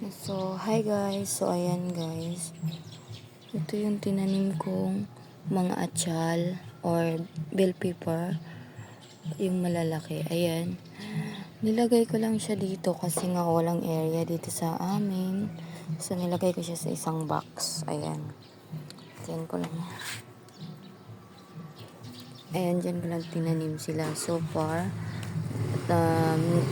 So, hi guys. So, ayan guys. Ito yung tinanim kong mga atsal or bell pepper. Yung malalaki. Ayan. Nilagay ko lang siya dito kasi nga walang area dito sa amin. So, nilagay ko siya sa isang box. Ayan. Diyan ko lang. Ayan, dyan ko lang tinanim sila. So far,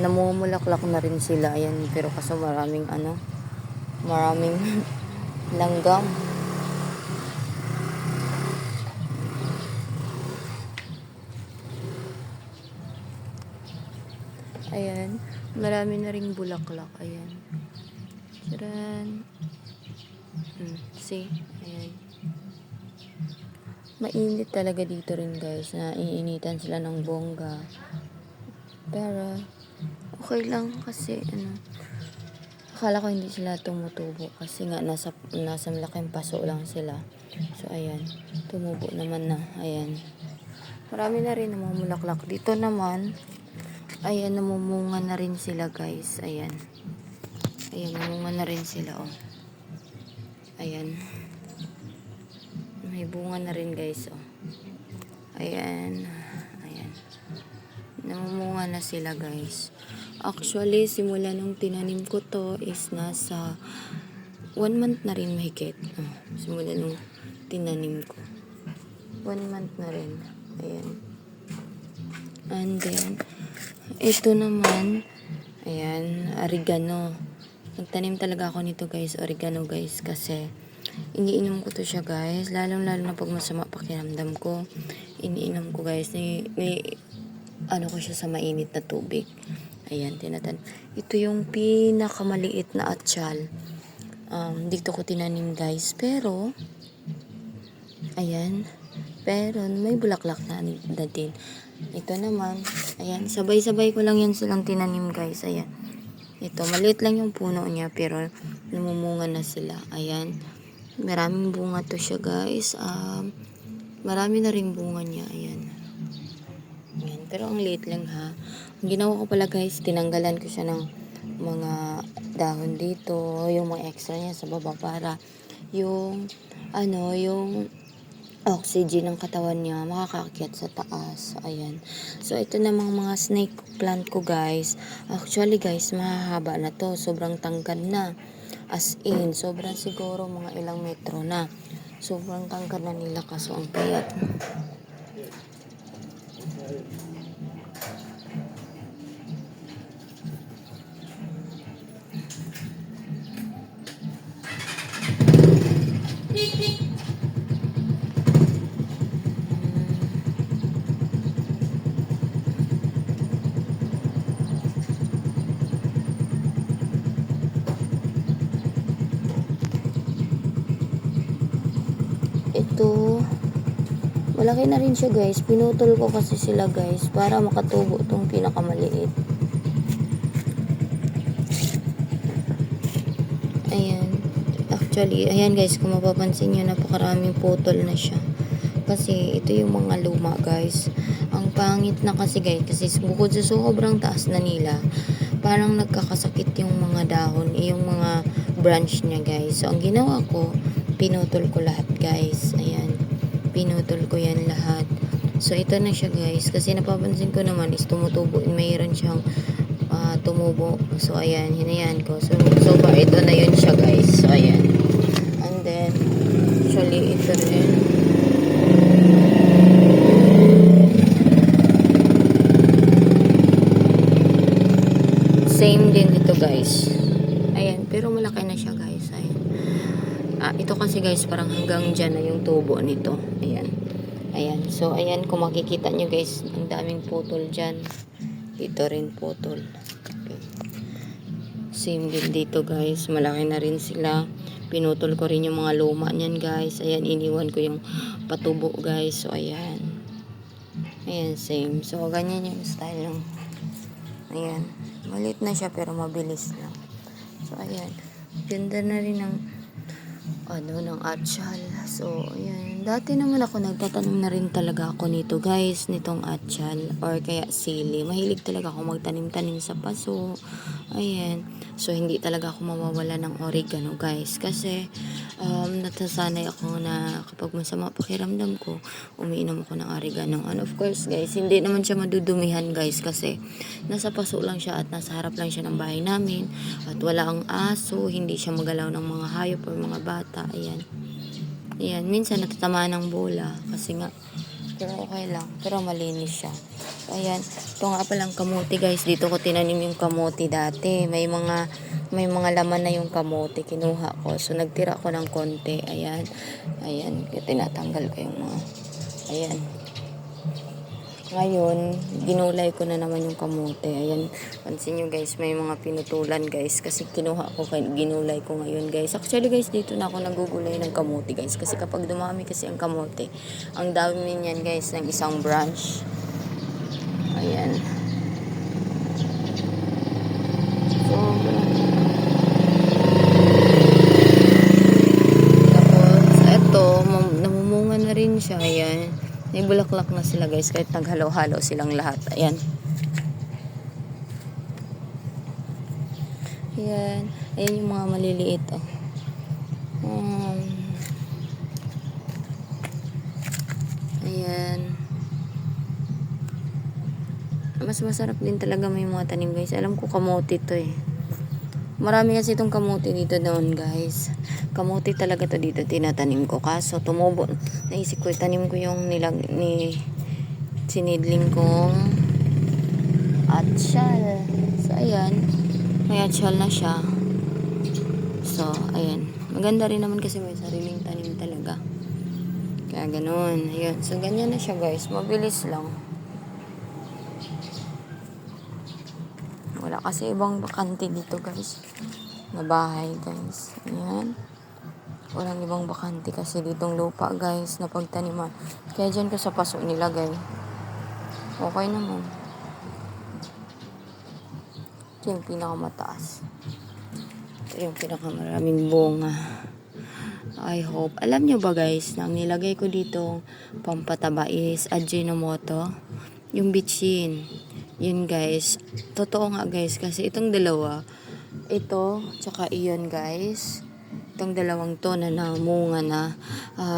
namumulaklak na rin sila. Ayan, pero kaso maraming langgam. Ayan, marami na ring bulaklak. Ayan. Charan. See? Ayan. Mainit talaga dito rin guys. Naiinitan sila ng bongga. Pero, okay lang kasi akala ko hindi sila tumutubo kasi nga nasa malaking paso lang sila. So, ayan. Tumubo naman na. Ayan. Marami na rin namumulaklak. Dito naman, ayan, namumunga na rin sila guys. Ayan. Ayan, namunga na rin sila, oh. Ayan. May bunga na rin guys, oh. Ayan. Ayan. Namumunga na sila guys. Actually, simula nung tinanim ko to is nasa 1 month na rin mahigit. Simula nung tinanim ko. 1 month na rin. Ayan. And then, ito naman, ayan, oregano. Nagtanim talaga ako nito guys, oregano guys, kasi iniinom ko to siya guys, lalong lalo na pag masama pakiramdam ko, iniinom ko guys, ko siya sa mainit na tubig. Ayan, ito yung pinakamaliit na atsal. Dito ko tinanim guys, pero ayan, pero may bulaklak na din. Ito naman, ayan, sabay-sabay ko lang yan silang tinanim guys. Ayan, ito, maliit lang yung puno niya, pero namumunga na sila. Ayan, maraming bunga to siya guys. Marami na ring bunga niya. Ayan. Ayan, pero ang liit lang ha. Ang ginawa ko pala guys, tinanggalan ko siya ng mga dahon dito, yung mga extra niya sa baba para yung yung oxygen ng katawan niya makakaakyat sa taas. Ayan. So, ito namang mga snake plant ko guys. Actually guys, mahahaba na to. Sobrang tangkad na. As in, sobrang siguro mga ilang metro na. Sobrang tangkad na nila kaso ang payat. Ito, malaki na rin siya guys. Pinutol ko kasi sila guys para makatubo itong pinakamaliit. Ayan. Actually, ayan guys, kung mapapansin nyo, napakaraming putol na siya. Kasi ito yung mga luma guys. Ang pangit na kasi guys, kasi bukod sa sobrang taas na nila, parang nagkakasakit yung mga dahon, yung mga branch niya guys. So, ang ginawa ko, pinutol ko lahat guys. Ayan. Pinutol ko yan lahat. So, ito na siya guys. Kasi napapansin ko naman is tumutubo. Mayroon siyang tumubo. So, ayan. Hinayan ko. So far, ito na yun siya guys. So, ayan. And then, actually, ito rin. Same din ito guys. Ayan. Pero malaki na siya guys. Ayan. Ito kasi guys, parang hanggang dyan na yung tubo nito. Ayan. Ayan. So, ayan. Kung makikita nyo guys, ang daming putol dyan. Dito rin putol. Okay. Same din dito guys. Malaki na rin sila. Pinutol ko rin yung mga luma niyan guys. Ayan. Iniwan ko yung patubo guys. So, ayan. Ayan. Same. So, ganyan yung style ng ayan. Malit na siya pero mabilis lang. So, ayan. Ganda na rin ng ng atsal. So, ayan. Dati naman ako nagtatanong na rin talaga ako nito guys, nitong atsal or kaya sili. Mahilig talaga ako magtanim-tanim sa paso. Ayan. So, hindi talaga ako mawawala ng oregano, guys. Kasi, natasanay ako na kapag masama pakiramdam ko, umiinom ako ng oregano. And of course, guys, hindi naman siya madudumihan, guys. Kasi, nasa paso lang siya at nasa harap lang siya ng bahay namin. At wala ang aso, hindi siya magalaw ng mga hayop or mga bata. Ayan. Ayan. Minsan, natatamaan ng bola. Kasi nga, pero okay lang. Pero malinis siya. Ayan. Ito nga palang kamote, guys. Dito ko tinanim yung kamote dati. May mga laman na yung kamote. Kinuha ko. So, nagtira ko ng konti. Ayan. Ayan. Tinatanggal ko yung mga. Ayan. Ngayon, ginulay ko na naman yung kamote. Ayan. Pansin nyo, guys. May mga pinutulan, guys. Kasi kinuha ko, ginulay ko ngayon, guys. Actually, guys, dito na ako nagugulay ng kamote, guys. Kasi kapag dumami kasi ang kamote, ang dami niyan, guys, ng isang branch. Ayan. So, tapos, eto, namumunga na rin siya. Ayan. May bulaklak na sila, guys, kahit naghalo-halo silang lahat. Ayan. Ayan. Ayan yung mga maliliit, oh. Ayan. Mas masarap din talaga may mga tanim, guys. Alam ko kamote to eh. Marami kasi itong kamote dito noon, guys. Kamote talaga to dito tinatanim ko. Kaso tumubo. Naisip ko itanim ko yung sinidling kong atsyal. So ayan. May atsyal na siya. So ayan. Maganda rin naman kasi may sariling tanim talaga. Kaya ganun. Ayan. So ganyan na siya, guys. Mabilis lang. Wala kasi ibang bakante dito, guys. Na bahay, guys. Ayan. Walang ibang bakante kasi ditong lupa, guys, na pagtaniman. Kaya dyan ko sa paso nilagay. Okay naman. Ito yung pinakamataas. Ito yung pinakamaraming bunga. I hope. Alam nyo ba, guys, na ang nilagay ko dito pampataba is Ajinomoto. Yung bitchin. Yun, guys. Totoo nga, guys. Kasi itong dalawa, ito, tsaka iyon, guys. Itong dalawang to na namunga na.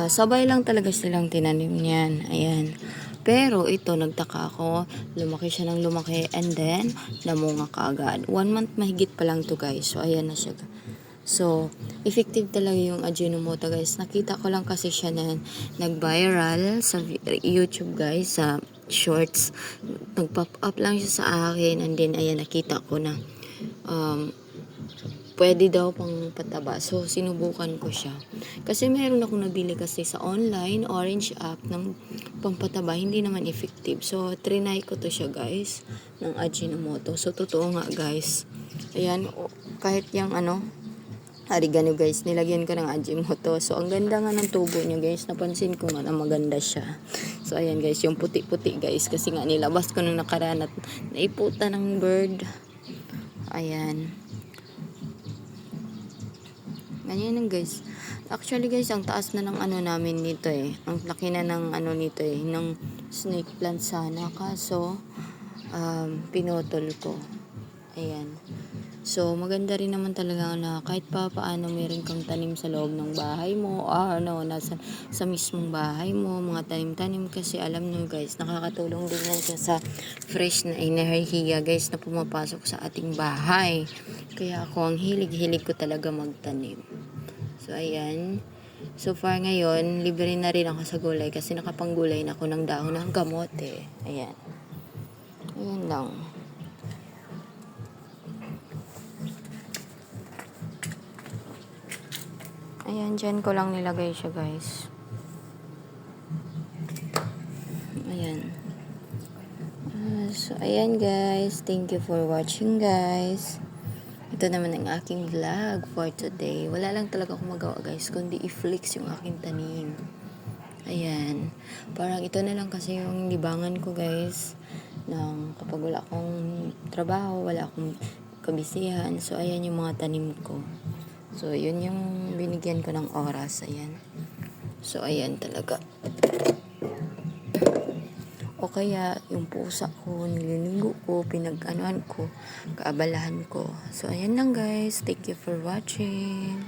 Sabay lang talaga silang tinanim niyan. Ayan. Pero ito, nagtaka ako. Lumaki siya ng lumaki. And then, namunga kaagad. 1 month mahigit pa lang to, guys. So, ayan na siya. So, effective talaga yung Ajinomoto, guys. Nakita ko lang kasi siya na nag-viral sa YouTube, guys, sa shorts. Nag-pop up lang siya sa akin. And then, ayan, nakita ko na pwede daw pang pataba. So, sinubukan ko siya. Kasi meron akong nabili kasi sa online, orange app ng pampataba. Hindi naman effective. So, trinay ko to siya, guys, ng Ajinomoto. So, totoo nga, guys. Ayan, kahit yung oregano, guys, nilagyan ko ng Ajinomoto. So, ang ganda nga ng tubo niya, guys. Napansin ko nga na maganda siya. So, ayan, guys, yung puti-puti, guys. Kasi nga nilabas ko nung nakaraan at naiputa ng bird. Ayan. Ganyan lang, guys. Actually, guys, ang taas na ng namin nito eh. Ang laki na ng nito eh. Ng snake plant sana. Kaso, pinotol ko. Ayan. So, maganda rin naman talaga na kahit pa paano meron kang tanim sa loob ng bahay mo. Nasa sa mismong bahay mo. Mga tanim-tanim kasi alam nyo, guys, nakakatulong din yan siya sa fresh na enerhiya, guys, na pumapasok sa ating bahay. Kaya ako, ang hilig-hilig ko talaga magtanim. So, ayan. So far ngayon, libre na rin ako sa gulay kasi nakapanggulay na ako ng dahon ng kamote. Ayan. Ayan lang. Ayan, dyan ko lang nilagay siya, guys. Ayan. So, ayan, guys. Thank you for watching, guys. Ito naman ang aking vlog for today. Wala lang talaga akong magawa, guys, kundi i-flex yung aking tanim. Ayan. Parang ito na lang kasi yung libangan ko, guys. Kapag wala akong trabaho, wala akong kabisihan. So, ayan yung mga tanim ko. So, yun yung binigyan ko ng oras. Ayan. So, ayan talaga. O kaya yung pusa ko, nililigo ko, pinag-anuhan ko, kaabalahan ko. So, ayan lang guys. Thank you for watching.